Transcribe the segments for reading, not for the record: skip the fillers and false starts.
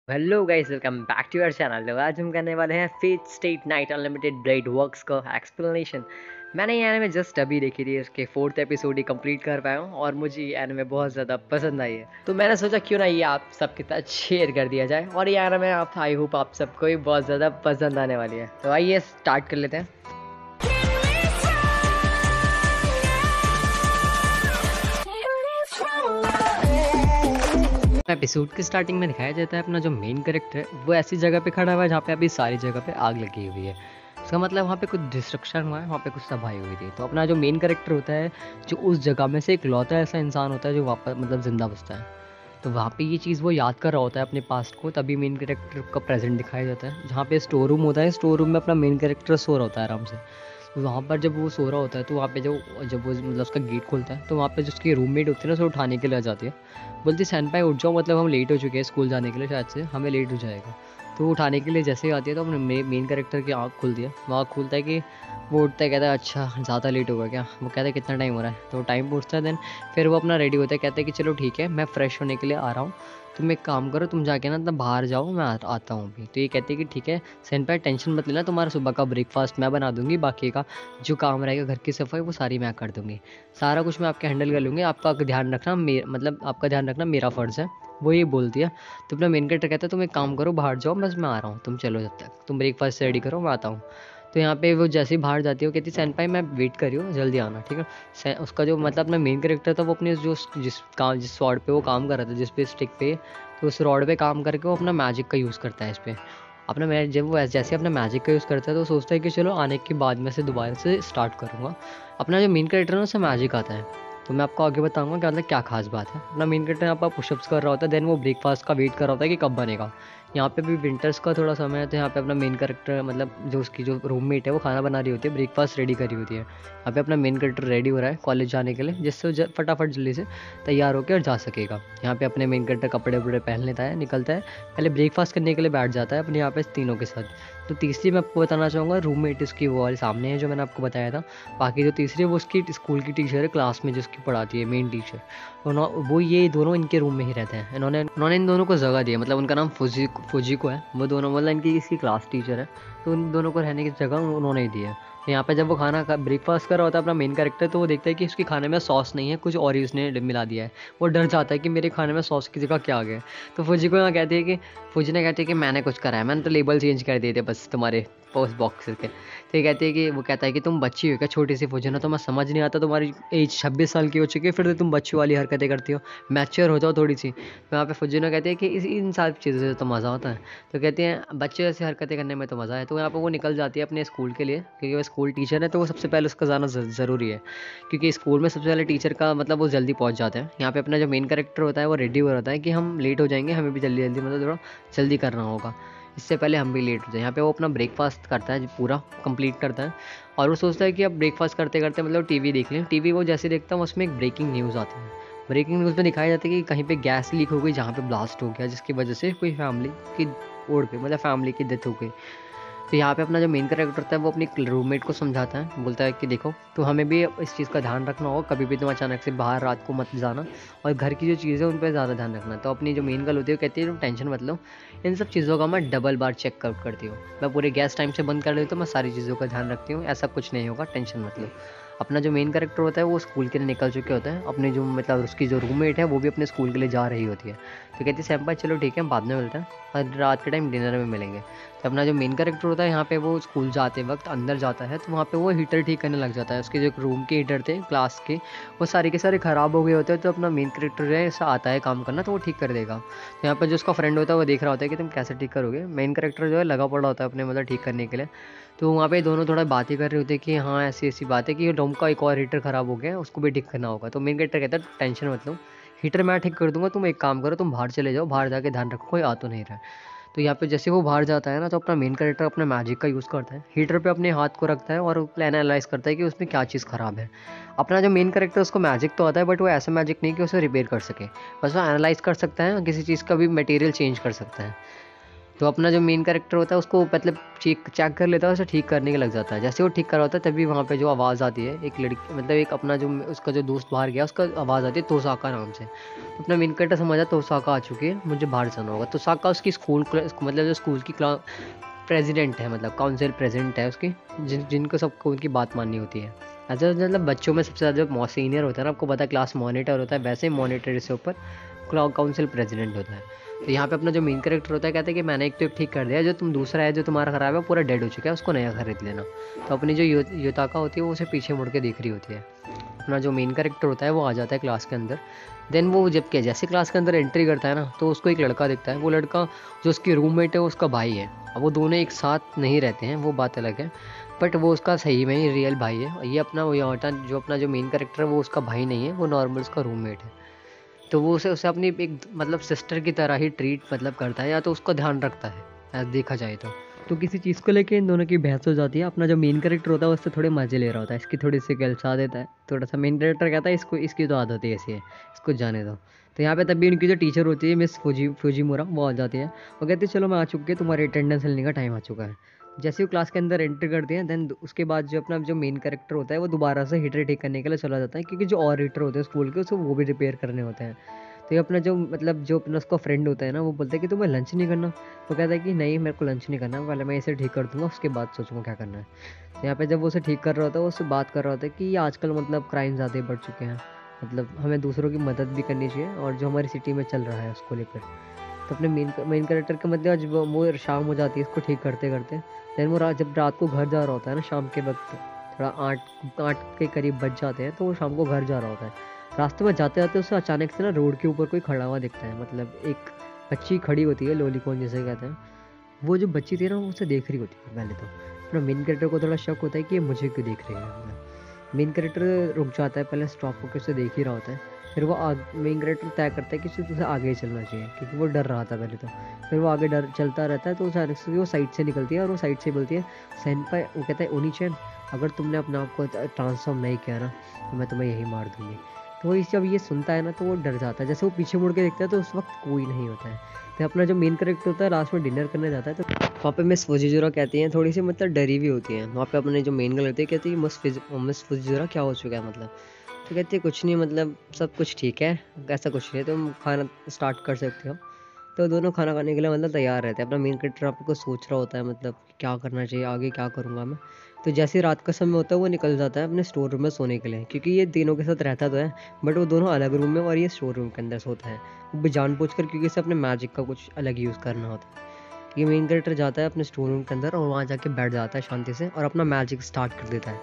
Hello guys, welcome back to our channel. तो आज हम करने वाले हैं fate stay night unlimited blade works का एक्सप्लेनेशन। मैंने ये एनिमे जस्ट अभी देखी थी, उसके 4th एपिसोड ही कंप्लीट कर पाया हूँ और मुझे ये एनिमे बहुत ज़्यादा पसंद आई है। तो मैंने सोचा क्यों ना ये आप सबके साथ शेयर कर दिया जाए, और ये एनिमे आप आई होप आप सबको ही बहुत ज़्यादा पसंद आने वाली है। तो आइए स्टार्ट कर लेते हैं। एपिसोड के स्टार्टिंग में दिखाया जाता है अपना जो मेन कैरेक्टर है वो ऐसी जगह पे खड़ा हुआ है जहाँ पे अभी सारी जगह पे आग लगी हुई है। इसका मतलब वहाँ पे कुछ डिस्ट्रक्शन हुआ है, वहाँ पे कुछ तबाही हुई थी। तो अपना जो मेन कैरेक्टर होता है, जो उस जगह में से इकलौता ऐसा इंसान होता है जो वापस मतलब जिंदा बचता है। तो वहाँ पे ये चीज़ वो याद कर रहा होता है अपने पास्ट को, तभी मेन कैरेक्टर का प्रेजेंट दिखाया जाता है। जहाँ पे स्टोर रूम होता है, स्टोर रूम में अपना मेन कैरेक्टर सो रहा होता है आराम से। तो वहाँ पर जब वो सो रहा होता है तो वहाँ पे जब वो मतलब उसका गेट खुलता है तो वहाँ पे जो उसकी रूममेट होती है ना, उसे उठाने के लिए आ जाती है। बोलती सैनपाई उठ जाओ, मतलब हम लेट हो चुके हैं स्कूल जाने के लिए, शायद से हमें लेट हो जाएगा। तो वो उठाने के लिए जैसे ही आती है तो अपने मेन कैरेक्टर की आँख खुलती है। वो आँख खुलता है कि वो उठता है, कहता है अच्छा ज़्यादा लेट होगा क्या। वो कहता है कितना टाइम हो रहा है, तो टाइम पूछता है। देन फिर वो अपना रेडी होता है, कहता है कि चलो ठीक है मैं फ्रेश होने के लिए आ रहा हूँ, तुम एक काम करो, तुम जाके ना बाहर जाओ, मैं आता हूँ अभी। तो ये कहती है कि ठीक है सैनपाई टेंशन मत लेना, तुम्हारा सुबह का ब्रेकफास्ट मैं बना दूंगी, बाकी का जो काम रहेगा घर की सफाई वो सारी मैं कर दूंगी, सारा कुछ मैं आपके हैंडल कर लूँगी, आपका ध्यान रखना मतलब आपका ध्यान रखना मेरा फ़र्ज़ है। वो ये बोलती है। तो अपना मेन कैरेक्टर कहता है तुम एक काम करो, बाहर जाओ, बस मैं आ रहा हूँ, तुम चलो, जब तक तुम ब्रेकफास्ट रेडी करो मैं आता हूँ। तो यहाँ पे वो जैसे ही बाहर जाती है वो कहती है सैनपाई मैं वेट कर रही हूँ, जल्दी आना, ठीक है। उसका जो मतलब अपना मेन कैरेक्टर था वो अपने जिस स्वॉर्ड पे वो काम कर रहा था, जिस पे स्टिक पे, तो उस रॉड पे काम करके वो अपना मैजिक का यूज़ करता है इस पे। अपना मैं जब वो जैसे अपना मैजिक का यूज़ करता है तो वो सोचता है कि चलो आने के बाद में से दोबारा से स्टार्ट करूँगा। अपना जो मेन कैरेक्टर है उससे मैजिक आता है। तो मैं आपको आगे बताऊँगा क्या मतलब क्या खास बात है। अपना मेन कैरेक्टर यहाँ पर पुशअप्स कर रहा होता है, देन वो ब्रेकफास्ट का वेट कर रहा होता है कि कब बनेगा। यहाँ पे भी विंटर्स का थोड़ा समय है, तो यहाँ पे अपना मेन कैरेक्टर मतलब जो उसकी जो रूममेट है वो खाना बना रही होती है, ब्रेकफास्ट रेडी करी होती है। यहाँ पे अपना मेन कैरेक्टर रेडी हो रहा है कॉलेज जाने के लिए, जिससे वो फटाफट जल्दी से तैयार होकर और जा सकेगा। यहाँ पे अपने मेन कैरेक्टर कपड़े वपड़े पहन लेता है, निकलता है, पहले ब्रेकफास्ट करने के लिए बैठ जाता है अपने यहाँ पे तीनों के साथ। तो तीसरी मैं आपको बताना चाहूँगा, रूममेट उसकी वो वाले सामने है जो मैंने आपको बताया था। बाकी जो तीसरी है वो उसकी स्कूल की टीचर है, क्लास में जिसकी पढ़ाती है, मेन टीचर। वो ये दोनों इनके रूम में ही रहते हैं। इन्होंने इन दोनों को जगह दी है, मतलब उनका नाम फुजिको है। वो दोनों मतलब इनकी इसकी क्लास टीचर है, तो उन दोनों को रहने की जगह उन्होंने ही दी है। तो यहाँ पे जब वो खाना ब्रेकफास्ट कर रहा होता है अपना मेन कैरेक्टर, तो वो देखता है कि उसके खाने में सॉस नहीं है, कुछ और ही उसने मिला दिया है। वो डर जाता है कि मेरे खाने में सॉस की जगह क्या आ गया। तो फुजी को यहाँ कहती है कि फुजी ने कहती है कि मैंने कुछ करा है, मैंने तो लेबल चेंज कर दिए थे बस तुम्हारे पोस्ट बॉक्स के। तो ये कहती है कि वो कहता है कि तुम बच्ची हो क्या छोटी सी फुजी ना, तो मैं समझ नहीं आता, तुम्हारी एज 26 साल की हो चुकी है, फिर तो तुम बच्ची वाली हरकतें करती हो, मैच्योर हो जाओ थोड़ी सी। तो यहाँ पे फुजिनो कहती है कि इन सारी चीज़ों से तो मज़ा आता है। तो कहती हैं बच्चे जैसी हरकतें करने में तो मज़ा है। तो यहाँ पे वो निकल जाती है अपने स्कूल के लिए, क्योंकि वो स्कूल टीचर है, तो वो सबसे पहले उसका जाना ज़रूरी है, क्योंकि स्कूल में सबसे पहले टीचर का मतलब वो जल्दी पहुँच जाते हैं। यहाँ पे अपना जो मेन कैरेक्टर होता है वो रेडी हो रहा है कि हम लेट हो जाएंगे, हमें भी जल्दी जल्दी मतलब थोड़ा जल्दी करना होगा, इससे पहले हम भी लेट हो जाए। यहाँ पे वो अपना ब्रेकफास्ट करता है, पूरा कंप्लीट करता है, और वो सोचता है कि अब ब्रेकफास्ट करते करते मतलब टीवी देख लें। टीवी वो जैसे देखता है उसमें एक ब्रेकिंग न्यूज़ आता है। ब्रेकिंग न्यूज़ में दिखाया जाता है कि कहीं पे गैस लीक हो गई, जहाँ पे ब्लास्ट हो गया, जिसकी वजह से कोई फैमिली की ओर पे मतलब फैमिली की डेथ हो गई। तो यहाँ पे अपना जो मेन कैरेक्टर होता है वो अपनी रूममेट को समझाता है, बोलता है कि देखो तो हमें भी इस चीज़ का ध्यान रखना होगा, कभी भी तुम अचानक से बाहर रात को मत जाना, और घर की जो चीज़ें उन पर ज़्यादा ध्यान रखना। तो अपनी जो मेन गर्ल होती है वो कहती है तुम टेंशन मत लो, इन सब चीज़ों का मैं डबल बार चेक आउट करती हूँ, मैं पूरे गैस टाइम से बंद कर देती हूँ, मैं सारी चीज़ों का ध्यान रखती हूँ, ऐसा कुछ नहीं होगा, टेंशन मत लो। अपना जो मेन कैरेक्टर होता है वो स्कूल के लिए निकल चुके होते हैं, अपने जो मतलब उसकी जो रूममेट है वो भी अपने स्कूल के लिए जा रही होती है। तो कहती है सैम्पा चलो ठीक है बाद में मिलते हैं, और रात के टाइम डिनर में मिलेंगे। तो अपना जो मेन कैरेक्टर होता है यहाँ पे वो स्कूल जाते वक्त अंदर जाता है, तो वहाँ पे वो हीटर ठीक करने लग जाता है। उसके जो रूम के हीटर थे क्लास के, वो सारे के सारे ख़राब हो गए होते हैं। तो अपना मेन कैरेक्टर जो है ऐसा आता है काम करना, तो वो ठीक कर देगा। तो यहाँ पर जो उसका फ्रेंड होता है वो देख रहा होता है कि तुम कैसे ठीक करोगे। मेन कैरेक्टर जो है लगा पड़ा होता है अपने मतलब ठीक करने के लिए। तो वहाँ पे दोनों थोड़ा बातें कर रहे होते हैं कि हाँ ऐसी ऐसी बात है कि रूम का एक और हीटर ख़राब हो गया है, उसको भी ठीक करना होगा। तो मेन कैरेक्टर कहता है टेंशन मत लो, हीटर मैं ठीक कर दूंगा, तुम एक काम करो, तुम बाहर चले जाओ, बाहर जाके ध्यान रखो कोई आ तो नहीं रहा है। तो यहाँ पे जैसे वो बाहर जाता है ना, तो अपना मेन कैरेक्टर अपना मैजिक का यूज़ करता है, हीटर पे अपने हाथ को रखता है और एनालाइज करता है कि उसमें क्या चीज़ ख़राब है। अपना जो मेन कैरेक्टर उसको मैजिक तो आता है, बट वो ऐसा मैजिक नहीं कि उसे रिपेयर कर सके, बस वो एनालाइज कर सकता है, किसी चीज़ का भी मटेरियल चेंज कर सकता है। तो अपना जो मेन कैरेक्टर होता है उसको मतलब चेक चेक कर लेता है, उसे ठीक करने के लग जाता है। जैसे वो ठीक कर रहा होता है तभी वहाँ पे जो आवाज़ आती है, एक लड़की मतलब एक अपना जो उसका जो दोस्त बाहर गया उसका आवाज़ आती है तोसाका नाम से। तो अपना मेन कैरेक्टर समझा तोसाका आ चुकी है, मुझे बाहर जाना होगा। तोसाका उसकी स्कूल मतलब जो स्कूल की प्रेसिडेंट है, मतलब काउंसिल प्रेसिडेंट है उसकी, जिनको सबको उनकी बात माननी होती है। ऐसा मतलब बच्चों में सबसे ज़्यादा जो सीनियर होता है ना, आपको पता है क्लास मॉनिटर होता है, वैसे ही मॉनिटर से ऊपर काउंसिल प्रेसिडेंट होता है। तो यहाँ पे अपना जो मेन कैरेक्टर होता है कहता है कि मैंने एक तो ठीक कर दिया, जो तुम दूसरा है जो तुम्हारा खराब है पूरा डेड हो चुका है, उसको नया खरीद लेना। तो अपनी जो युताका होती है वो उसे पीछे मुड़ के देख रही होती है। अपना जो मेन कैरेक्टर होता है वो आ जाता है क्लास के अंदर। देन वो जब क्या जैसे क्लास के अंदर एंट्री करता है ना, तो उसको एक लड़का दिखता है। वो लड़का जो उसकी रूममेट है वो उसका भाई है। अब वो दोनों एक साथ नहीं रहते हैं, वो बात अलग है, बट वो उसका सही में ही रियल भाई है। ये अपना वो यहाँ जो अपना जो मेन कैरेक्टर है वो उसका भाई नहीं है, वो नॉर्मल उसका रूममेट है। तो वो उसे उसे अपनी एक मतलब सिस्टर की तरह ही ट्रीट मतलब करता है, या तो उसका ध्यान रखता है ऐसा देखा जाए तो किसी चीज़ को लेके इन दोनों की बहस हो जाती है। अपना जो मेन कैरेक्टर होता है उससे थोड़े मजे ले रहा होता है, इसकी थोड़ी सी गलसा देता है थोड़ा सा। मेन कैरेक्टर कहता है इसको इसकी तो आदत ही ऐसी है, इसको जाने दो। तो यहाँ पे तभी उनकी जो टीचर होती है मिस फुजीमुरा वो आ जाती है। वो कहती है चलो मैं आ चुकी है, तुम्हारी अटेंडेंस लेने का टाइम आ चुका है। जैसे वो क्लास के अंदर एंटर करते हैं देन उसके बाद जो अपना जो मेन कैरेक्टर होता है वो दोबारा से हीटर ठीक करने के लिए चला जाता है, क्योंकि जो और हीटर होते हैं स्कूल के उसको वो भी रिपेयर करने होते हैं। तो ये अपना जो मतलब जो अपना उसका फ्रेंड होता है ना, वो बोलता है कि तुम्हें लंच नहीं करना। वो कहता है कि नहीं मेरे को लंच नहीं करना, पहले मैं इसे ठीक कर दूंगा उसके बाद सोचूंगा क्या करना है। तो यहाँ पे जब वो उसे ठीक कर रहा होता है वो उससे बात कर रहा होता है कि आजकल मतलब क्राइम ज़्यादा बढ़ चुके हैं, मतलब हमें दूसरों की मदद भी करनी चाहिए, और जो हमारी सिटी में चल रहा है उसको लेकर। तो अपने मेन कैरेक्टर के मतलब जब वो शाम हो जाती है इसको ठीक करते करते, देन वो जब रात को घर जा रहा होता है ना शाम के वक्त, थोड़ा 8 के करीब बज जाते हैं, तो वो शाम को घर जा रहा होता है। रास्ते में जाते जाते उसे अचानक से ना रोड के ऊपर कोई खड़ा हुआ दिखता है, मतलब एक बच्ची खड़ी होती है, लोलीकॉन जिसे कहते हैं। वो जो बच्ची थी ना वो उसे देख रही होती है पहले तो। अपना मेन कैरेक्टर को थोड़ा शक होता है कि ये मुझे क्यों देख रही है। मेन कैरेक्टर रुक जाता है, पहले स्टॉप होकर उसे देख ही रहा होता है। फिर वो मेन कैरेक्टर तय करता है कि उसे आगे ही चलना चाहिए, क्योंकि वो डर रहा था पहले तो। फिर वो आगे डर चलता रहता है, तो अचानक से वो साइड से निकलती है, और वो साइड से बोलती है सेनपाई, वो कहता है ओनी-चैन, अगर तुमने अपने आप को ट्रांसफॉर्म नहीं किया ना तो मैं तुम्हें यही मार दूंगी। तो वो जब ये सुनता है ना तो वो डर जाता है। जैसे वो पीछे मुड़ के देखता है तो उस वक्त कोई नहीं होता है। तो अपना जो मेन कैरेक्टर होता है लास्ट में डिनर करने जाता है, तो वहाँ पे मिस फुजीजुरा कहती हैं, थोड़ी सी मतलब डरी भी होती हैं। वहाँ पे अपने जो मेन गर्ल होती है कहती है मिस फुजीजुरा क्या हो चुका है मतलब। तो कहती है कुछ नहीं, मतलब सब कुछ ठीक है, ऐसा कुछ नहीं है, तुम खाना स्टार्ट कर सकते हो। तो दोनों खाना खाने के लिए मतलब तैयार रहते हैं। अपना मेन कैरेक्टर आपको सोच रहा होता है मतलब क्या करना चाहिए, आगे क्या करूँगा मैं। तो जैसे ही रात का समय होता है वो निकल जाता है अपने स्टोर रूम में सोने के लिए, क्योंकि ये तीनों के साथ रहता तो है, बट वो दोनों अलग रूम में और ये स्टोर रूम के अंदर सोता है। वो भी जानबूझकर, क्योंकि इसे अपने मैजिक का कुछ अलग यूज़ करना होता है। ये मेन कैरेक्टर जाता है अपने स्टोर रूम के अंदर और वहाँ जाके बैठ जाता है शांति से, और अपना मैजिक स्टार्ट कर देता है।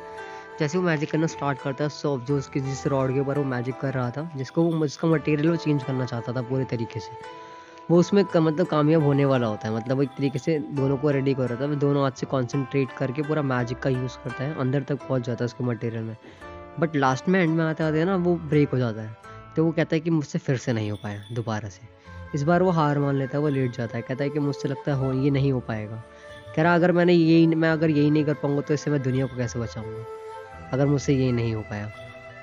जैसे वो मैजिक करना स्टार्ट करता है, सॉफ्ट जो उसकी जिस रॉड के ऊपर वो मैजिक कर रहा था, जिसका मटेरियल वो चेंज करना चाहता था पूरे तरीके से, वो उसमें मतलब कामयाब होने वाला होता है। मतलब वो एक तरीके से दोनों को रेडी कर रहा था, वो दोनों हाथ से कॉन्सेंट्रेट करके पूरा मैजिक का यूज़ करता है, अंदर तक पहुंच जाता है उसके मटेरियल में। बट लास्ट में एंड में आते आते ना वो ब्रेक हो जाता है। तो वो कहता है कि मुझसे फिर से नहीं हो पाया दोबारा से। इस बार वो हार मान लेता है, वो लेट जाता है, कहता है कि मुझसे लगता है हो ये नहीं हो पाएगा। कह रहा अगर मैं अगर यही नहीं कर पाऊंगा तो इससे मैं दुनिया को कैसे बचाऊंगा, अगर मुझसे यही नहीं हो पाया।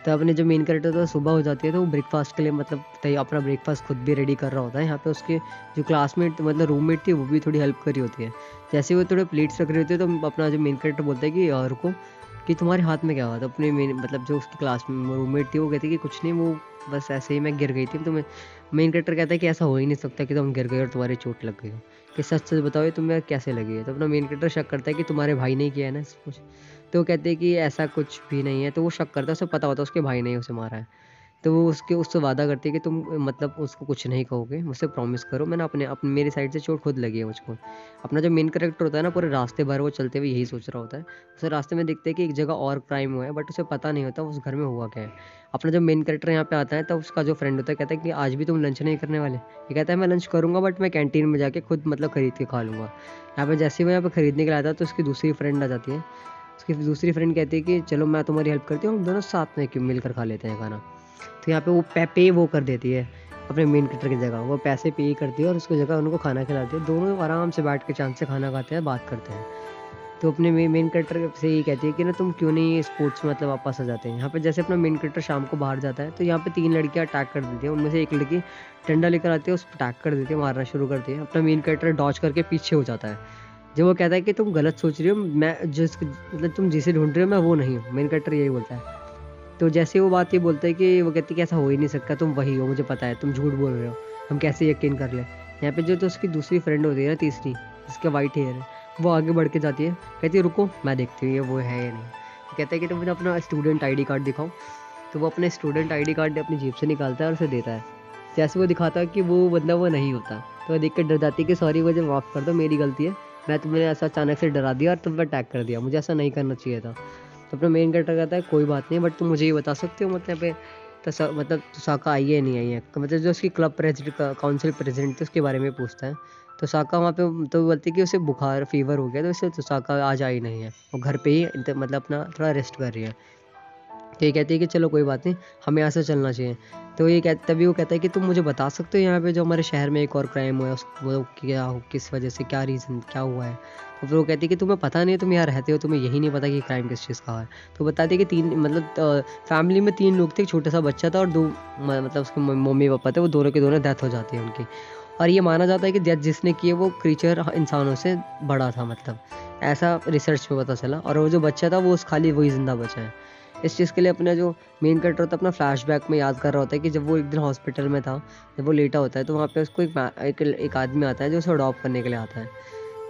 तो अपने जो मेन कैरेक्टर था सुबह हो जाती है, तो वो ब्रेकफास्ट के लिए मतलब अपना ब्रेकफास्ट खुद भी रेडी कर रहा होता है। यहाँ पे उसके जो क्लासमेट मतलब रूममेट थी वो भी थोड़ी हेल्प करी होती है। जैसे वो थोड़े प्लेट्स रख रही होती है तो अपना जो मेन कैरेक्टर बोलता है कि रुको, कि तुम्हारे हाथ में क्या हुआ था। अपने मेन मतलब जो उसकी क्लास में रूममेट थी वो कहती है कि कुछ नहीं, वो बस ऐसे ही मैं गिर गई थी। तो मेन कैरेक्टर कहता है कि ऐसा हो ही नहीं सकता कि तुम गिर गई और तुम्हारी चोट लग गई हो, कि सच सच बताओ ये तुम्हें कैसे लगी है। तो अपना मेन कैरेक्टर शक करता है कि तुम्हारे भाई ने किया है ना सब कुछ। तो वो कहते हैं कि ऐसा कुछ भी नहीं है। तो वो शक करता है, उसे पता होता है उसके भाई ने ही उसे मारा है। तो वो उससे वादा करती है कि तुम मतलब उसको कुछ नहीं कहोगे, मुझसे प्रॉमिस करो, मैंने अपने मेरी साइड से चोट खुद लगी है मुझको। अपना जो मेन कैरेक्टर होता है ना पूरे रास्ते भर वो चलते हुए यही सोच रहा होता है। उसे रास्ते में दिखते है कि एक जगह और क्राइम हुआ है, बट उसे पता नहीं होता उस घर में हुआ क्या है। अपना जो मेन कैरेक्टर यहाँ पे आता है तब उसका जो फ्रेंड होता है कहता है कि आज भी तुम लंच नहीं करने वाले। ये कहता है मैं लंच करूँगा, बट मैं कैंटीन में जाके खुद मतलब खरीद के खा लूँगा। यहाँ पे जैसे ही वो यहाँ पे खरीदने के लिए आता है तो उसकी दूसरी फ्रेंड आ जाती है। उसकी दूसरी फ्रेंड कहती है कि चलो मैं तुम्हारी हेल्प करती हूँ, हम दोनों साथ में मिलकर खा लेते हैं खाना। तो यहाँ पे वो पे वो कर देती है अपने मेन कैरेक्टर की जगह, वो पैसे पे करती है और उसकी जगह उनको खाना खिलाती है। दोनों आराम से बैठ के चांद से खाना खाते हैं, बात करते हैं। तो अपने मेन कैरेक्टर से ये कहती है कि ना तुम क्यों नहीं स्पोर्ट्स में मतलब वापस आ जाते हैं। यहाँ पे जैसे अपना मेन कैरेक्टर शाम को बाहर जाता है तो यहाँ पे 3 लड़कियाँ अटैक कर देती हैं। उनमें से एक लड़की डंडा लेकर आती है, उस पर अटैक कर देती है, मारना शुरू करती है। अपना मेन कैरेक्टर डॉज करके पीछे हो जाता है। जब वो कहता है कि तुम गलत सोच रही हो, मैं मतलब तुम जिसे ढूंढ रहे हो मैं वो नहीं हूँ, मेन कैरेक्टर यही बोलता है। तो जैसे वो बात ये बोलता है कि वो कहती है कि ऐसा हो ही नहीं सकता, तुम वही हो, मुझे पता है, तुम झूठ बोल रहे हो, हम कैसे यकीन कर लें। यहाँ पे जो तो उसकी दूसरी फ्रेंड होती है ना, तीसरी, जिसका वाइट हेयर है, वो आगे बढ़ के जाती है, कहती है रुको मैं देखती हूँ ये वो है या नहीं। तो कहता है कि तुम मुझे अपना स्टूडेंट आईडी कार्ड दिखाओ। तो वो अपने स्टूडेंट आईडी कार्ड अपनी जेब से निकालता है और उसे देता है। जैसे वो दिखाता है कि वो बंदा वो नहीं होता, तो वो देख कर डर जाती है कि सॉरी मुझे माफ़ कर दो, मेरी गलती है, मैं तुम्हें ऐसा अचानक से डरा दिया और तुम पर अटैक कर दिया, मुझे ऐसा नहीं करना चाहिए था। तो अपना मेन कैरेक्टर कहता है कोई बात नहीं, बट तुम मुझे ये बता सकते हो मतलब पे मतलब तुसाका आई है नहीं आई है, मतलब जो उसकी क्लब प्रेसिडेंट काउंसिल प्रेसिडेंट थी उसके बारे में पूछता है। तो साका वहाँ पे तो बोलती है कि उसे बुखार फीवर हो गया, तो इससे तुसाका आज आई नहीं है, वो घर पे ही मतलब अपना थोड़ा रेस्ट कर रही है। तो ये कहती है कि चलो कोई बात नहीं, हमें यहाँ से चलना चाहिए। तो ये तभी वो कहता है कि तुम मुझे बता सकते हो यहाँ पे जो हमारे शहर में एक और क्राइम हुआ है वो क्या किस वजह से, क्या रीज़न क्या हुआ है। तो फिर वो कहती है कि तुम्हें पता नहीं है, तुम यहाँ रहते हो, तुम्हें यही नहीं पता कि क्राइम किस चीज़ का है। तो बताती है कि 3 मतलब फैमिली में 3 लोग थे, एक छोटा सा बच्चा था और 2 मतलब उसके मम्मी पापा थे, वो दोनों के दोनों डेथ हो जाती है उनकी। और ये माना जाता है कि डेथ जिसने की है वो क्रीचर इंसानों से बड़ा था, मतलब ऐसा रिसर्च में पता चला। और वो जो बच्चा था वो खाली वही जिंदा बचा है। इस चीज़ के लिए अपना जो मेन कैरेक्टर होता है अपना फ्लैशबैक में याद कर रहा होता है कि जब वो एक दिन हॉस्पिटल में था, जब वो लेटा होता है, तो वहाँ पे उसको एक आदमी आता है जो उसे अडॉप्ट करने के लिए आता है।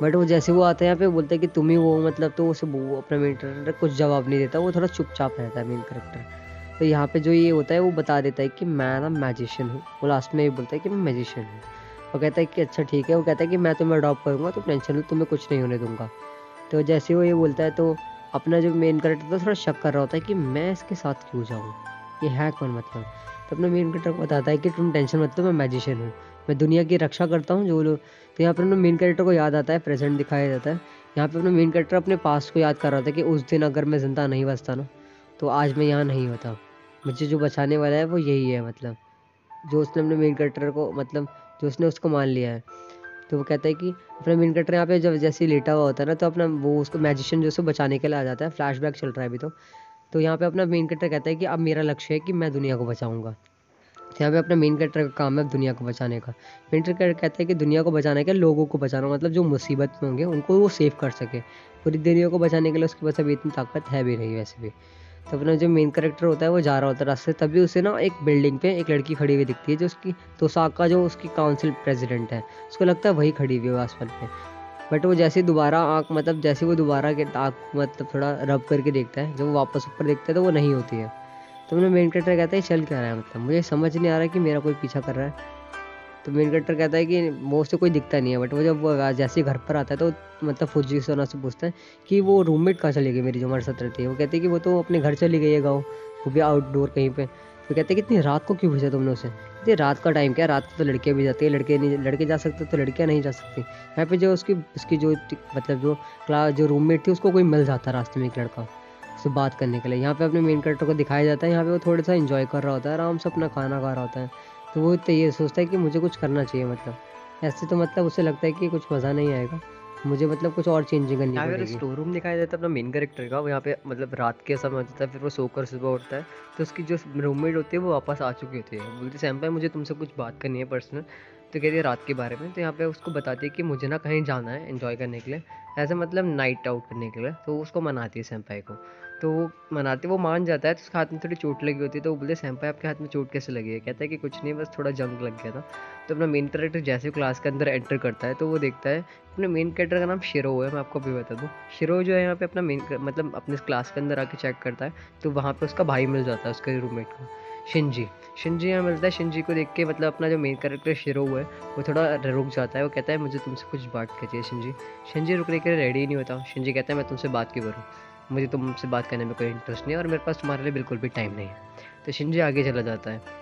बट वो जैसे वो आता है यहाँ पे बोलता है कि तुम ही वो, मतलब तो उसे वो अपना मेन कैरेक्टर कुछ जवाब नहीं देता, वो थोड़ा चुपचाप रहता है मेन कैरेक्टर। तो यहाँ पे जो ये होता है वो बता देता है कि मैं ना मैजिशियन हूँ, वो लास्ट में ये बोलता है कि मैं मैजिशियन हूँ। वो कहता है कि अच्छा ठीक है, वो कहता है कि मैं तुम्हें अडॉप्ट करूँगा, तो टेंशन लो, तुम्हें कुछ नहीं होने दूंगा। तो जैसे वो ये बोलता है तो अपना जो मेन कैरेक्टर था थोड़ा शक कर रहा होता है कि मैं इसके साथ क्यों जाऊँ, ये है कौन मतलब। तो अपना मेन कैरेक्टर को बताता है कि तुम टेंशन मत लो, मैं मैजिशियन हूँ, मैं दुनिया की रक्षा करता हूँ जो लोग। तो यहाँ पर अपना मेन कैरेक्टर को याद आता है, प्रेजेंट दिखाया जाता है। यहाँ पे अपना मेन कैरेक्टर अपने पास्ट को याद कर रहा था कि उस दिन अगर मैं ज़िंदा नहीं बचता ना, तो आज मैं यहाँ नहीं होता, मुझे जो बचाने वाला है वो यही है, मतलब जो उसने अपने मेन कैरेक्टर को मतलब जो उसने उसको मान लिया है। तो वो कहता है कि अपना मेन कैरेक्टर यहाँ पे जब जैसे ही लेटा हुआ होता है ना, तो अपना वो उसको मैजिशियन जो उसे बचाने के लिए आ जाता है, फ्लैशबैक चल रहा है अभी। तो यहाँ पे अपना मेन कैरेक्टर कहता है कि अब मेरा लक्ष्य है कि मैं दुनिया को बचाऊंगा। तो यहाँ पे अपना मेन कैरेक्टर का काम है दुनिया को बचाने का। मेन कैरेक्टर कहता है कि दुनिया को बचाने का, लोगों को बचाना, मतलब जो मुसीबत में होंगे उनको वो सेव कर सके। पूरी दुनिया को बचाने के लिए उसके पास अभी इतनी ताकत है भी नहीं वैसे भी। तो अपना जो मेन कैरेक्टर होता है वो जा रहा होता है रास्ते, तभी उसे ना एक बिल्डिंग पे एक लड़की खड़ी हुई दिखती है, जो उसकी तोसाका जो उसकी काउंसिल प्रेसिडेंट है, उसको लगता है वही खड़ी हुई है आसमान पे। बट वो जैसे दोबारा आँख मतलब जैसे वो दोबारा के आँख मतलब थोड़ा रब करके देखता है, जब वो वापस ऊपर देखता है तो वो नहीं होती है। तो अपना मेन कैरेक्टर कहता है चल क्या रहा है, मतलब मुझे समझ नहीं आ रहा है कि मेरा कोई पीछा कर रहा है। तो मेन कैरेक्टर कहता है कि वो उससे कोई दिखता नहीं है, बट वो जब वो जैसे ही घर पर आता है तो मतलब फुजी सोना से पूछता है कि वो रूममेट कहाँ चली गई मेरी जो हमारे साथ रहती है। वो कहती है कि वो तो अपने घर चली गई है गाँव, वो भी आउटडोर कहीं पे। तो कहते हैं कि इतनी रात को क्यों भेजा तुमने उसे। कहते रात का टाइम क्या, रात को तो लड़कियाँ भी जाती है, लड़के नहीं, लड़के जा सकते तो लड़कियाँ नहीं जा सकती। यहाँ पे जो उसकी जो मतलब जो क्लास जो रूममेट थी उसको कोई मिल जाता है रास्ते में, एक लड़का, उससे बात करने के लिए। यहाँ पे अपने मेन कैरेक्टर को दिखाया जाता है, यहाँ पे वो थोड़ा सा एंजॉय कर रहा होता है, आराम से अपना खाना खा रहा होता है। तो वो तो ये सोचता है कि मुझे कुछ करना चाहिए, मतलब ऐसे तो मतलब उसे लगता है कि कुछ मज़ा नहीं आएगा, मुझे मतलब कुछ और चेंजिंग करनी पड़ेगी। स्टोर रूम दिखाया जाता है अपना मेन कैरेक्टर का, वो यहाँ पे मतलब रात के समय होता है, फिर वो सोकर सुबह उठता है, तो उसकी जो रूममेट होती है वो वापस आ चुकी होती है। बोलती सैम्पाई मुझे तुमसे कुछ बात करनी है पर्सनल। तो कहती है रात के बारे में। तो यहाँ पे उसको बताती है कि मुझे ना कहीं जाना है एंजॉय करने के लिए, ऐसे मतलब नाइट आउट करने के लिए। तो उसको मनाती है सैम्पाई को, तो वो मनाते वो मान जाता है। तो उसके हाथ में थोड़ी चोट लगी होती है, तो वो बोलते सैम्पाई आपके हाथ में चोट कैसे लगी है। कहता है कि कुछ नहीं, बस थोड़ा जंग लग गया था। तो अपना मेन कैरेक्टर जैसे क्लास के अंदर एंटर करता है तो वो देखता है अपने मेन कैरेक्टर का नाम शिरो है, मैं आपको अभी बता दूँ। शिरो जो है यहाँ पे अपना मतलब अपने क्लास के अंदर आके चेक करता है, तो वहाँ पे उसका भाई मिल जाता है, उसके रूममेट को, शिंजी। शिंजी यहाँ मिलता है, शिंजी को देख के मतलब अपना जो मेन कैरेक्टर शिरो है वो थोड़ा रुक जाता है। वो कहता है मुझे तुमसे कुछ बात करनी है शिंजी। शिंजी रुकने के लिए रेडी नहीं होता। शिंजी कहता है मैं तुमसे बात क्यों करूँ, मुझे तुमसे बात करने में कोई इंटरेस्ट नहीं है और मेरे पास तुम्हारे लिए बिल्कुल भी टाइम नहीं है। तो शिंजी आगे चला जाता है।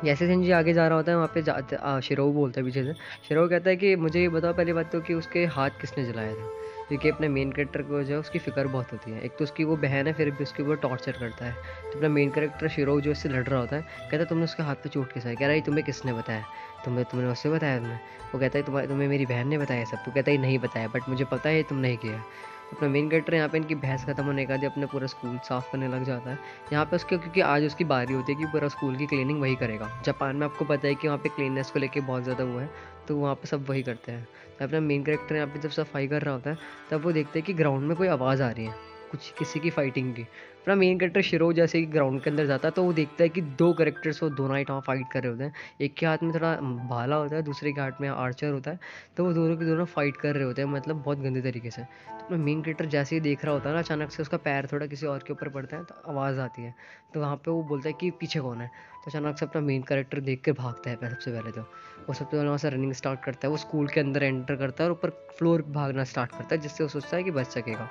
जैसे शिंजी आगे जा रहा होता है वहाँ पे शिरोव बोलता है पीछे से। शिरोव कहता है कि मुझे ये बताओ पहली बात तो कि उसके हाथ किसने जलाया था, क्योंकि अपने मेन कैरेक्टर को जो है उसकी फिक्र बहुत होती है। एक तो उसकी वो बहन है, फिर भी उसकी वो टॉर्चर करता है। तो अपना मेन कैरेक्टर शिरोव जो इससे लड़ रहा होता है कहता है तुमने उसके हाथ पे चोट कैसा है। कह रहा है तुम्हें किसने बताया, तुमने उससे बताया तुमने। वो कहता है तुम्हें मेरी बहन ने बताया सब। तो कहता है नहीं बताया, बट मुझे पता है तुम नहीं किया। तो अपना मेन कैरेक्टर यहाँ पे इनकी बहस खत्म होने के बाद अपना पूरा स्कूल साफ करने लग जाता है। यहाँ पे उसके क्योंकि आज उसकी बारी होती है कि पूरा स्कूल की क्लीनिंग वही करेगा। जापान में आपको पता है कि वहाँ पे क्लीननेस को लेके बहुत ज़्यादा वो है, तो वहाँ पे सब वही करते हैं। तो अपना मेन कैरेक्टर यहाँ पे जब सफाई कर रहा होता है तब वो देखते हैं कि ग्राउंड में कोई आवाज़ आ रही है, कुछ किसी की फाइटिंग की। अपना मेन कैरेक्टर शिरो जैसे ही ग्राउंड के अंदर जाता है तो वो देखता है कि दो कैरेक्टर्स वो दोनों नाइट वहाँ फाइट कर रहे होते हैं। एक के हाथ में थोड़ा भाला होता है, दूसरे के हाथ में आर्चर होता है। तो वो दोनों के दोनों फाइट कर रहे होते हैं, मतलब बहुत गंदे तरीके से। तो अपना मेन कैरेक्टर जैसे ही देख रहा होता है ना, अचानक से उसका पैर थोड़ा किसी और के ऊपर पड़ता है तो आवाज़ आती है। तो वहाँ पे वो बोलता है कि पीछे कौन है। तो अचानक से अपना मेन कैरेक्टर देख के भागता है सबसे पहले तो। वो सबसे पहले वहाँ से रनिंग स्टार्ट करता है, वो स्कूल के अंदर एंटर करता है और ऊपर फ्लोर भागना स्टार्ट करता है, जिससे वो सोचता है कि बच सकेगा।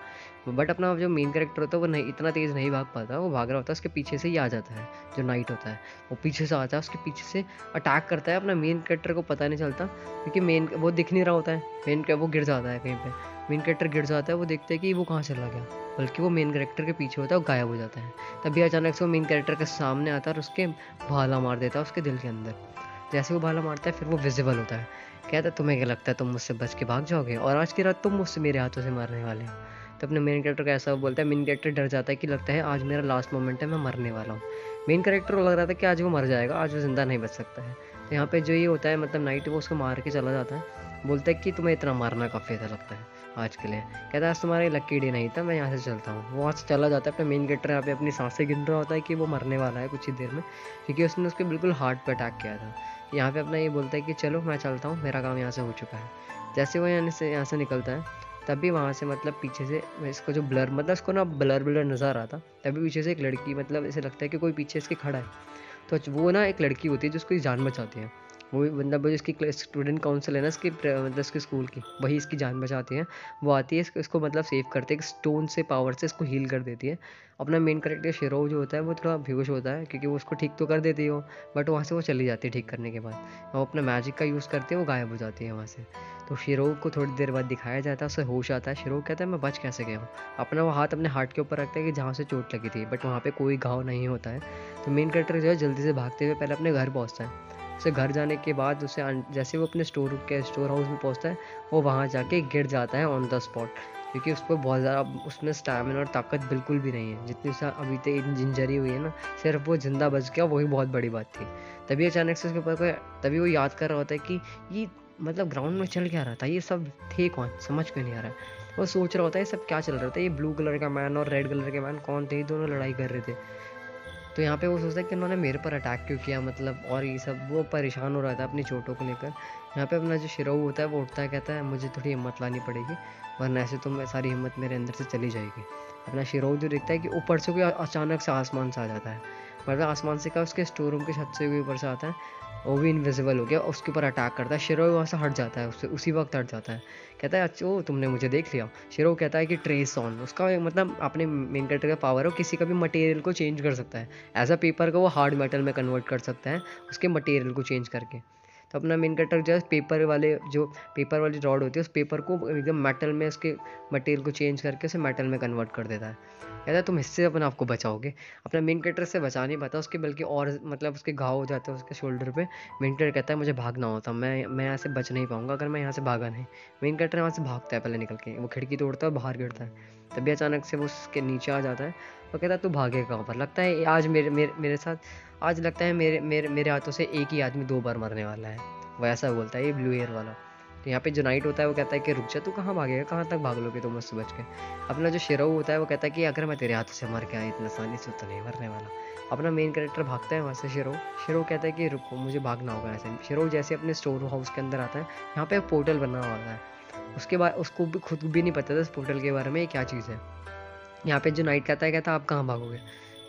बट अपना जो मेन कैरेक्टर होता है वो नहीं, इतना तेज़ नहीं भाग पाता। वो भाग रहा होता है, उसके पीछे से ही आ जाता है जो नाइट होता है। वो पीछे से आता है, उसके पीछे से अटैक करता है। अपना मेन कैरेक्टर को पता नहीं चलता क्योंकि मेन वो दिख नहीं रहा होता है। वो गिर जाता है कहीं पे। मेन कैरेक्टर गिर जाता है, वो देखते हैं कि वो कहाँ चला गया, बल्कि वो मेन कैरेक्टर के पीछे होता है, वो गायब हो जाता है। तभी अचानक से वो मेन कैरेक्टर के सामने आता है और उसके भाला मार देता है उसके दिल के अंदर। जैसे वो भाला मारता है फिर वो विजिबल होता है। कहता है तुम्हें क्या लगता है तुम मुझसे बच के भाग जाओगे और आज की रात तुम मुझसे मेरे हाथों से मारने वाले हो। तो अपने मेन कैरेक्टर को ऐसा बोलता है। मेन कैरेक्टर डर जाता है कि लगता है आज मेरा लास्ट मोमेंट है, मैं मरने वाला हूँ। मेन कैरेक्टर को लग रहा था कि आज वो मर जाएगा, आज वो जिंदा नहीं बच सकता है। तो यहाँ पे जो ये होता है मतलब नाइट वो उसको मार के चला जाता है। बोलता है कि तुम्हें इतना मारना काफ़ी अच्छा लगता है आज के लिए। कहता है आज तुम्हारा लक्की डे नहीं था, मैं यहाँ से चलता हूँ। वो वहाँ से चला जाता है। अपना मेन कैरेक्टर यहाँ पे अपनी सांसें गिन रहा होता है कि वो मरने वाला है कुछ ही देर में, क्योंकि उसने उसके बिल्कुल हार्ट पे अटैक किया था। यहाँ पे अपना ये बोलता है कि चलो मैं चलता हूँ, मेरा काम यहाँ से हो चुका है। जैसे वो यहाँ से निकलता है तभी वहाँ से मतलब पीछे से इसको जो ब्लर मतलब इसको ना ब्लर ब्लर नज़र आता। तभी पीछे से एक लड़की, मतलब ऐसे लगता है कि कोई पीछे इसके खड़ा है। तो वो ना एक लड़की होती है जो उसकी जान बचाती है। वो मतलब जो इसकी स्टूडेंट काउंसिल है ना इसकी मतलब इसके स्कूल की, वही इसकी जान बचाती है। वो आती है इसको मतलब सेव करते है, स्टोन से पावर से इसको हील कर देती है। अपना मेन कैरेक्टर शिरो जो होता है वो थोड़ा बेहोश होता है क्योंकि वो उसको ठीक तो कर देती है वो, बट वहाँ से वो चली जाती है ठीक करने के बाद। वो अपना मैजिक का यूज़ करते हैं, वो गायब हो जाती है वहाँ से। तो शिरो को थोड़ी देर बाद दिखाया जाता है, उसे होश आता है। शिरो कहता है मैं बच कैसे गया हूँ। अपना वो हाथ अपने हार्ट के ऊपर रखता है कि जहाँ से चोट लगी थी, बट वहाँ पे कोई घाव नहीं होता है। तो मेन कैरेक्टर जो है जल्दी से भागते हुए पहले अपने घर पहुँचता है। उसे घर जाने के बाद उसे जैसे वो अपने स्टोर हाउस में पहुँचता है, वो वहाँ जाके गिर जाता है ऑन द स्पॉट, क्योंकि उस पर बहुत ज़्यादा उसमें स्टैमिना और ताकत बिल्कुल भी नहीं है। जितनी सा अभी तक इंजरी हुई है ना, सिर्फ वो जिंदा बच गया, वही बहुत बड़ी बात थी। तभी अचानक से उसके ऊपर कोई, तभी वो याद कर रहा होता है कि ये मतलब ग्राउंड में चल क्या रहा था, ये सब थे कौन, समझ क्यों नहीं आ रहा है। वो सोच रहा होता है ये सब क्या चल रहा था, ये ब्लू कलर का मैन और रेड कलर के मैन कौन थे, दोनों लड़ाई कर रहे थे। तो यहाँ पे वो सोचता है कि उन्होंने मेरे पर अटैक क्यों किया, मतलब और ये सब वो परेशान हो रहा था अपनी चोटों को लेकर। यहाँ पे अपना जो शिरोव होता है वो उठता है, कहता है मुझे थोड़ी हिम्मत लानी पड़ेगी, वरना ऐसे तो मैं सारी हिम्मत मेरे अंदर से चली जाएगी। अपना शिरोव जो देखता है कि ऊपर से कोई अचानक से आसमान से आ जाता है, मतलब आसमान से क्या उसके स्टोर रूम के छत से कोई ऊपर से आता है, वो भी इनविजिबल हो गया, उसके ऊपर अटैक करता है। शिरोव वहाँ से हट जाता है, उससे उसी वक्त हट जाता है। कहता है अच्छा ओ तुमने मुझे देख लिया। शिरोव कहता है कि ट्रेस ऑन, उसका मतलब अपने मेन कैरेक्टर का पावर है, वो किसी का भी मटेरियल को चेंज कर सकता है। एज अ पेपर को वो हार्ड मेटल में कन्वर्ट कर सकता है उसके मटेरियल को चेंज करके। तो अपना मेन कैरेक्टर जो है पेपर वाली रॉड होती है उस पेपर को एकदम मेटल में उसके मटेरियल को चेंज करके उसे मेटल में कन्वर्ट कर देता है। कहता है तुम इससे अपने आप को बचाओगे। अपना मेन कैरेक्टर से बचा नहीं पाता उसके, बल्कि और मतलब उसके घाव हो जाते हैं उसके शोल्डर पे। मेन कैरेक्टर कहता है मुझे भागना होता, मैं यहाँ से बच नहीं पाऊंगा अगर मैं यहाँ से भागा नहीं। मेन कैरेक्टर वहाँ से भागता है पहले निकल के, वो खिड़की तोड़ता है और बाहर गिरता है। तभी अचानक से वो उसके नीचे आ जाता है। वो कहता है तू भागेगा कहाँ पर, लगता है आज मेरे साथ आज लगता है मेरे हाथों से एक ही आदमी 2 बार मरने वाला है। वैसा बोलता है ये ब्लू एयर वाला। तो यहाँ पे जो नाइट होता है वो कहता है कि रुक जा, तू कहाँ भागेगा, कहाँ तक भाग लोगे तुम मुझसे बच के। अपना जो शिरो होता है वो कहता है कि अगर मैं तेरे हाथों से मर गया इतना आसानी से तो नहीं मरने वाला। अपना मेन कैरेक्टर भागता है वहाँ से। शिरो कहता है कि रुको मुझे भागना होगा ऐसे। शिरो जैसे अपने स्टोर हाउस के अंदर आता है, यहाँ पे एक पोर्टल बना हुआ है। उसके बाद उसको भी खुद भी नहीं पता था इस पोर्टल के बारे में, ये क्या चीज़ है। यहाँ पे जो नाइट कहता है आप कहाँ भागोगे,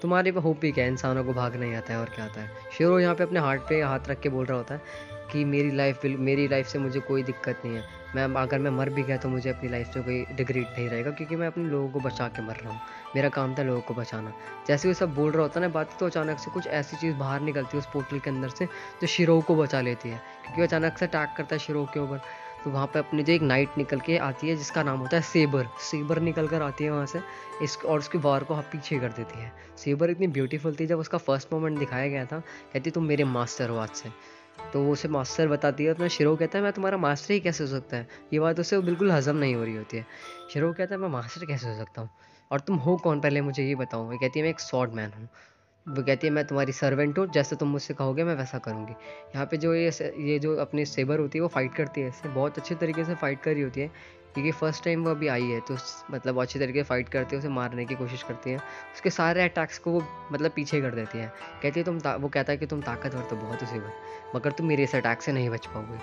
तुम्हारे पे होप ही क्या, इंसानों को भागना ही आता है और क्या आता है। शेरो यहाँ पे अपने हार्ट पे हाथ रख के बोल रहा होता है कि मेरी लाइफ से मुझे कोई दिक्कत नहीं है। मैं अगर मैं मर भी गया तो मुझे अपनी लाइफ से कोई रिग्रेट नहीं रहेगा, क्योंकि मैं अपने लोगों को बचा के मर रहा हूँ। मेरा काम था लोगों को बचाना। जैसे वो सब बोल रहा होता है ना बात, तो अचानक से कुछ ऐसी चीज़ बाहर निकलती है उस पोर्टल के अंदर से जो शिरो को बचा लेती है, क्योंकि वो अचानक से अटैक करता है शिरो के ऊपर। तो वहाँ पे अपनी जो एक नाइट निकल के आती है जिसका नाम होता है सेबर निकल कर आती है वहाँ से और उसकी वार को पीछे कर देती है। सेबर इतनी ब्यूटीफुल थी, जब उसका फर्स्ट मोमेंट दिखाया गया था कहती तुम मेरे मास्टर हो आज से। तो वो उसे मास्टर बताती है, अपना शिरो कहता है मैं तुम्हारा मास्टर ही कैसे हो सकता है। ये बात उसे बिल्कुल हजम नहीं हो रही होती है। शिरो कहता है मैं मास्टर कैसे हो सकता हूँ, और तुम हो कौन, पहले मुझे ये बताओ। वो कहती है मैं एक स्वॉर्ड मैन हूँ। वो कहती है मैं तुम्हारी सर्वेंट हूँ, जैसे तुम मुझसे कहोगे मैं वैसा करूँगी। यहाँ पे जो ये जो अपनी सेबर होती है वो फाइट करती है, इससे बहुत अच्छे तरीके से फाइट कर रही होती है, क्योंकि फर्स्ट टाइम वो अभी आई है, तो मतलब वो अच्छी तरीके से फाइट करती है, उसे मारने की कोशिश करती है, उसके सारे अटैक्स को वो मतलब पीछे कर देती है। कहती है वो कहता है कि तुम ताकतवर तो बहुत हो सेबर, मगर तुम मेरे इस अटैक से नहीं बच पाओगे।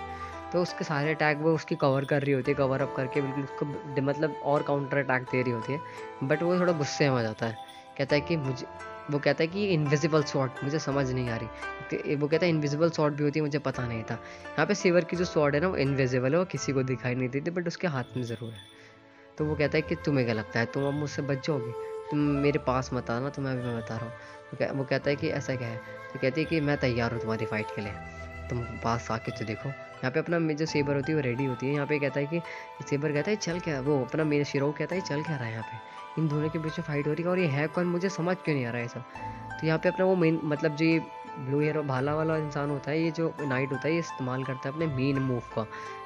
तो उसके सारे अटैक वो उसकी कवर कर रही होती है, कवर अप करके बिल्कुल उसको मतलब और काउंटर अटैक दे रही होती है। बट वो थोड़ा गुस्से में आ जाता है, कहता है कि मुझे वो कहता है कि ये इनविजिबल स्वॉर्ड मुझे समझ नहीं आ रही। वो कहता है इनविजिबल स्वॉर्ड भी होती है, मुझे पता नहीं था। यहाँ पे सेवर की जो स्वॉर्ड है ना, वो इनविजिबल है, वो किसी को दिखाई नहीं देती, बट उसके हाथ में ज़रूर है। तो वो कहता है कि तुम्हें क्या लगता है, तुम अब मुझसे बच जाओगे, तुम मेरे पास मत आना, तुम्हें अभी मैं बता रहा हूँ। वो कहता है कि ऐसा क्या है। तो कहती है कि मैं तैयार हूँ तुम्हारी फाइट के लिए, तुम पास आके तो देखो। यहाँ पे अपना जो सेबर होती है वो रेडी होती है। यहाँ पे कहता है कि सेबर कहता है चल क्या, वो अपना मेरे शिरो कहता है चल क्या रहा है यहाँ पे, इन दोनों के बीच में फाइट हो रही है, और ये है कौन, मुझे समझ क्यों नहीं आ रहा है सब। तो यहाँ पे अपना वो मेन मतलब जो ये ब्लू हेयर भाला वाला इंसान होता है, ये जो नाइट होता है, ये इस्तेमाल करता है अपने मेन मूव का,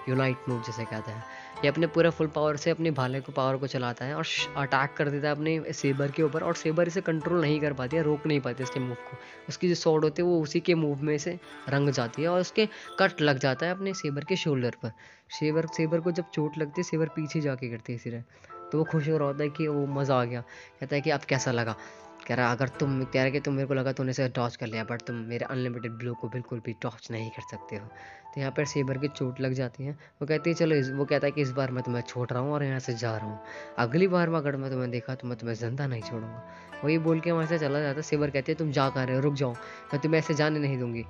यूनाइट मूव जिसे कहते हैं। ये अपने पूरे फुल पावर से अपने भाले को पावर को चलाता है और अटैक कर देता है अपने सेबर के ऊपर, और सेबर इसे कंट्रोल नहीं कर पाती है, रोक नहीं पाती इसके मूव को। उसकी जो स्वॉर्ड होती है वो उसी के मूव में से रंग जाती है, और उसके कट लग जाता है अपने सेबर के शोल्डर पर। सेबर सेबर को जब चोट लगती है, सेबर पीछे जाके करती है सिरे। तो वो खुश हो रहा होता है कि वो मज़ा आ गया। कहता है कि अब कैसा लगा। कह रहा अगर तुम कह रहा है कि तुम मेरे को लगा तूने इसे डॉच कर लिया, बट तुम मेरे अनलिमिटेड ब्लो को बिल्कुल भी डॉच नहीं कर सकते हो। तो यहाँ पर सेबर की चोट लग जाती है। वो कहती है चलो वो कहता है कि इस बार मैं तुम्हें छोड़ रहा हूँ और यहाँ से जा रहा हूँ, अगली बार में अगर मैं तुम्हें देखा तो मैं तुम्हें जिंदा नहीं छोड़ूंगा। वही बोल के वहाँ से चला जाता है। सेबर कहती है तुम जा कहाँ रहे हो, रुक जाओ, मैं तुम्हें ऐसे जाने नहीं दूंगी।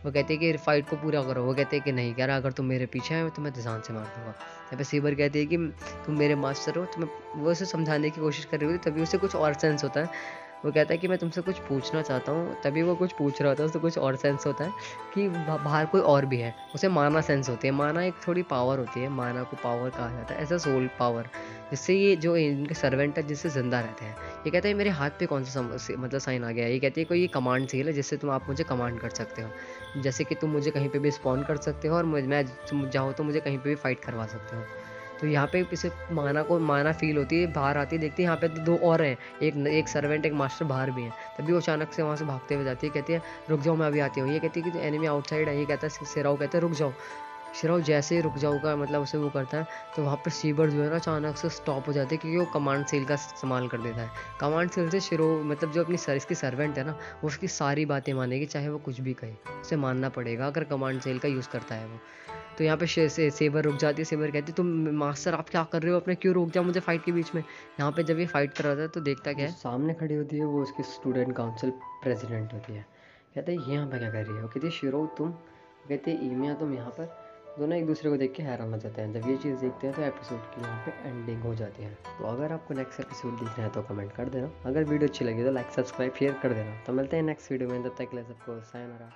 वो कहती है कि फाइट को पूरा करो। वो कहते हैं कि नहीं, कह रहा अगर तुम मेरे पीछे आए मैं तुम्हें जान से मार दूंगा। यहाँ पे सेबर कहती है कि तुम मेरे मास्टर हो, तुम्हें वो उसे समझाने की कोशिश कर रही होती, तभी उसे कुछ और सेंस होता है। वो कहता है कि मैं तुमसे कुछ पूछना चाहता हूँ, तभी वो कुछ पूछ रहा होता है, उससे कुछ और सेंस होता है कि बाहर कोई और भी है। उसे माना सेंस होती है, माना एक थोड़ी पावर होती है, माना को पावर कहा जाता है, ऐसा सोल पावर, जिससे ये जो इनके सर्वेंट है जिससे जिंदा रहते हैं। ये कहता है मेरे हाथ पे कौन सा मतलब साइन आ गया है। ये कहती है कोई ये कमांड सील है जिससे आप मुझे कमांड कर सकते हो, जैसे कि तुम मुझे कहीं पे भी स्पॉन कर सकते हो, और मैं तुम चाहो तो मुझे कहीं पे भी फाइट करवा सकते हो। तो यहाँ पे इसे माना फील होती है, बाहर आती है, देखती है यहाँ पे तो दो और हैं, एक एक सर्वेंट एक मास्टर बाहर भी हैं। तभी वो अचानक से वहाँ से भागते हुए जाती है, कहती है रुक जाओ मैं अभी आती हूँ। ये कहती है कि एनिमी आउटसाइड है। ये कहता है सिराव कहता है रुक जाओ। शिराव जैसे ही रुक जाऊंगा मतलब उसे वो करता है, तो वहाँ पर सीबर जो है ना अचानक से स्टॉप हो जाती है, क्योंकि वो कमांड सेल का इस्तेमाल कर देता है। कमांड सेल से शिरो मतलब जो अपनी इसकी सर्वेंट है ना, वो उसकी सारी बातें मानेगी, चाहे वो कुछ भी कहे, उसे मानना पड़ेगा अगर कमांड सेल का यूज़ करता है वो। तो यहाँ पे सेबर रुक जाती है। सेबर कहती है तुम मास्टर आप क्या कर रहे हो, अपने क्यों रोक दिया मुझे फाइट के बीच में। यहाँ पे जब ये फाइट कर रहा था तो देखता क्या है, सामने खड़ी होती है वो उसकी स्टूडेंट काउंसिल प्रेसिडेंट होती है। कहता है ये यहाँ पे क्या कर रही है। कहती है शिरो तुम, कहते हैं ईमिया तुम यहाँ पर। दोनों एक दूसरे को देख के हैरान हो जाते हैं। जब ये चीज़ देखते हैं तो एपिसोड की यहाँ पे एंडिंग हो जाती है। तो अगर आपको नेक्स्ट एपिसोड देखना है तो कमेंट कर देना, अगर वीडियो अच्छी लगी तो लाइक सब्सक्राइब शेयर कर देना। तो मिलते हैं नेक्स्ट वीडियो में, तब तक के लिए सबको सायनारा।